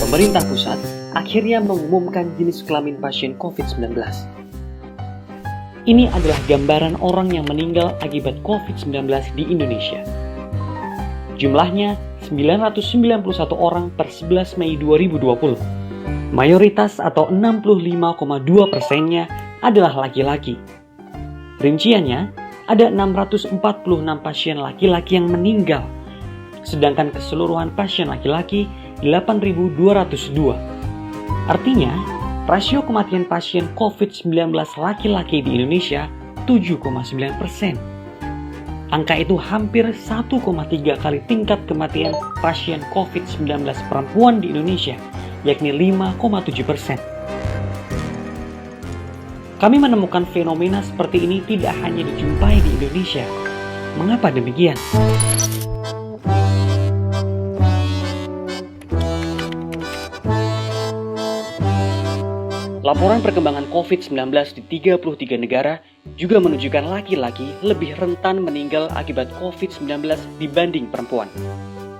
pemerintah pusat akhirnya mengumumkan jenis kelamin pasien COVID-19. Ini adalah gambaran orang yang meninggal akibat COVID-19 di Indonesia. Jumlahnya 991 orang per 11 Mei 2020. Mayoritas atau 65,2%-nya adalah laki-laki. Rinciannya, ada 646 pasien laki-laki yang meninggal, sedangkan keseluruhan pasien laki-laki 8.202. Artinya, rasio kematian pasien COVID-19 laki-laki di Indonesia 7,9%. Angka itu hampir 1,3 kali tingkat kematian pasien COVID-19 perempuan di Indonesia, yakni 5,7%. Kami menemukan fenomena seperti ini tidak hanya dijumpai di Indonesia. Mengapa demikian? Laporan perkembangan COVID-19 di 33 negara juga menunjukkan laki-laki lebih rentan meninggal akibat COVID-19 dibanding perempuan.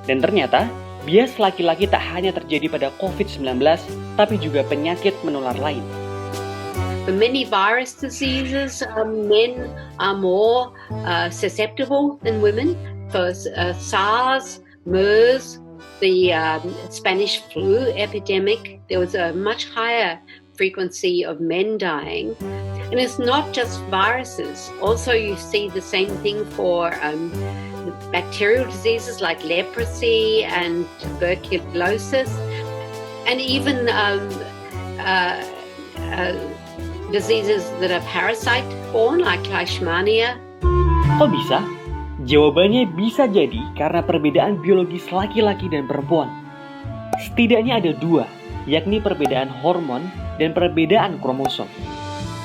Dan ternyata, bias laki-laki tak hanya terjadi pada COVID-19, tapi juga penyakit menular lain. For many virus diseases, men are more susceptible than women. For SARS, MERS, the Spanish flu epidemic, there was a much higher frequency of men dying. And it's not just viruses. Also, you see the same thing for bacterial diseases like leprosy and tuberculosis, and even diseases that are parasite-borne like Leishmania. Kok bisa? Jawabannya bisa jadi karena perbedaan biologis laki-laki dan perempuan. Setidaknya ada dua, yakni perbedaan hormon dan perbedaan kromosom.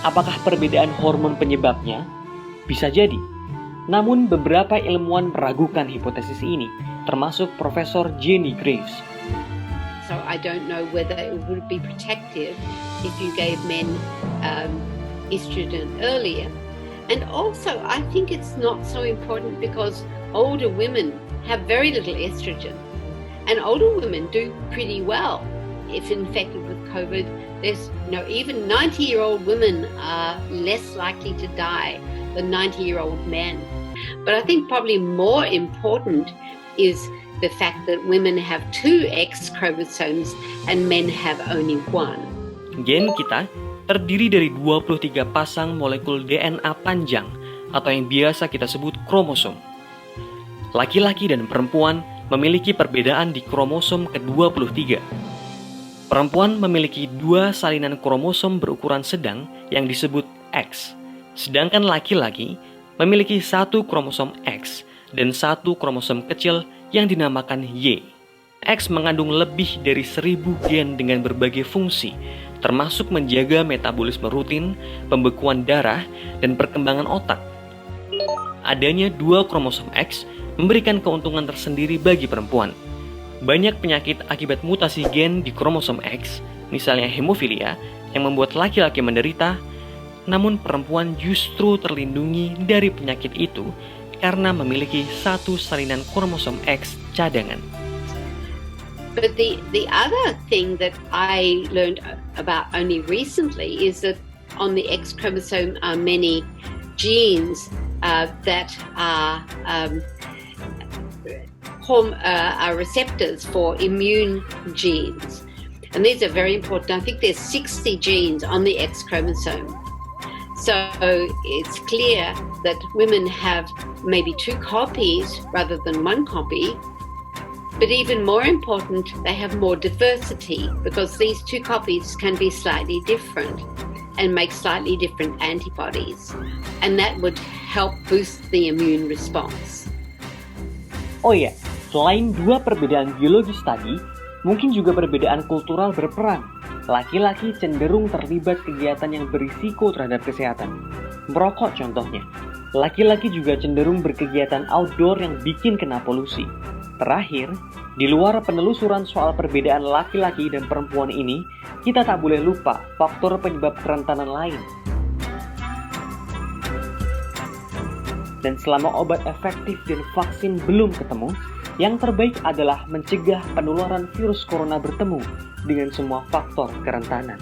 Apakah perbedaan hormon penyebabnya? Bisa jadi. Namun beberapa ilmuwan meragukan hipotesis ini, termasuk Profesor Jenny Graves. So I don't know whether it would be protective if you gave men estrogen earlier. And also, I think it's not so important because older women have very little estrogen. And older women do pretty well if infected with COVID. There's even 90-year-old women are less likely to die than 90-year-old men. But I think probably more important is the fact that women have 2 X chromosomes and men have only 1. Gen kita terdiri dari 23 pasang molekul DNA panjang atau yang biasa kita sebut kromosom. Laki-laki dan perempuan memiliki perbedaan di kromosom ke-23. Perempuan memiliki 2 salinan kromosom berukuran sedang yang disebut X, sedangkan laki-laki memiliki 1 kromosom X dan 1 kromosom kecil yang dinamakan Y. X mengandung lebih dari 1000 gen dengan berbagai fungsi, termasuk menjaga metabolisme rutin, pembekuan darah, dan perkembangan otak. Adanya 2 kromosom X memberikan keuntungan tersendiri bagi perempuan. Banyak penyakit akibat mutasi gen di kromosom X, misalnya hemofilia, yang membuat laki-laki menderita, namun perempuan justru terlindungi dari penyakit itu karena memiliki 1 salinan kromosom X cadangan. But the other thing that I learned about only recently is that on the X chromosome are many genes that are receptors for immune genes. And these are very important. I think there's 60 genes on the X chromosome. So it's clear that women have maybe 2 copies rather than 1 copy. But even more important, they have more diversity because these 2 copies can be slightly different and make slightly different antibodies. And that would help boost the immune response. Oh ya, selain 2 perbedaan biologis tadi, mungkin juga perbedaan kultural berperan. Laki-laki cenderung terlibat kegiatan yang berisiko terhadap kesehatan. Merokok contohnya. Laki-laki juga cenderung berkegiatan outdoor yang bikin kena polusi. Terakhir, di luar penelusuran soal perbedaan laki-laki dan perempuan ini, kita tak boleh lupa faktor penyebab kerentanan lain. Dan selama obat efektif dan vaksin belum ketemu, Yang terbaik adalah mencegah penularan virus corona bertemu dengan semua faktor kerentanan.